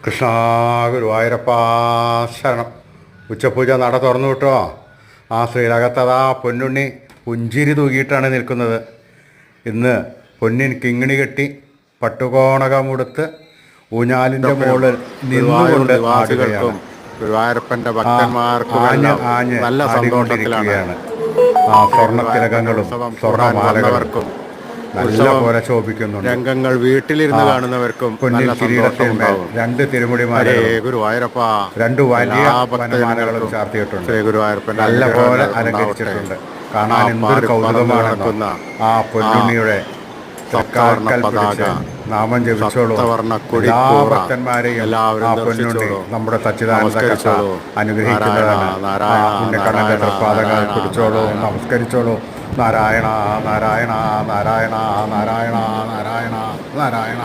കൃഷ്ണ ഗുരുവായൂരപ്പാ ശരണം. ഉച്ചപൂജ നട തുറന്നു വിട്ടോ. ആ ശ്രീലകത്തതാ പൊന്നുണ്ണി പുഞ്ചിരി തൂക്കിയിട്ടാണ് നിൽക്കുന്നത്. ഇന്ന് പൊന്നിൻ കിങ്ങിണി കെട്ടി പട്ടുകോണകമുടുത്ത് ഊഞ്ഞാലിൻ്റെ മുകളിൽ നിന്നുകൊണ്ട് ആടുകയാണ്. ഗുരുവായൂരപ്പൻ്റെ ഭക്തന്മാർക്ക് നല്ല ആടിക്കൊണ്ടിരിക്കുകയാണ്. ആ സ്വർണ്ണത്തിലകങ്ങളും സ്വർണ്ണമാലകൾക്കും നല്ല പോലെ ശോഭിക്കുന്നുണ്ട്. രംഗങ്ങൾ വീട്ടിലിരുന്ന് കാണുന്നവർക്കും പൊന്നിൻ കിരീടത്തിന്മേൽ രണ്ട് തിരുമുടിമാരെ ഗുരുവായൂരപ്പ രണ്ട് വലിയ വനമാലകളും ചാർത്തിയിട്ടുണ്ട്. ഗുരുവായൂരപ്പൻ നല്ല പോലെ അലങ്കരിച്ചിട്ടുണ്ട്. കാണാൻ എന്തൊരു കൗതുകമാണ്. ആ പൊന്നുണ്ണിയുടെ നാമം ജപിച്ചോളൂ. എല്ലാ ഭക്തന്മാരെയും ആ പൊന്നുണ്ണി നമ്മുടെ സച്ചിദാനന്ദ കഥ അനുഗ്രഹിക്കുന്നതാണ്. പുണ്യക്കണ്ണന്റെ തൃപ്പാദങ്ങൾ കുടിച്ചോളൂ, നമസ്കരിച്ചോളൂ. നാരായണ നാരായണ നാരായണ നാരായണ നാരായണ നാരായണ.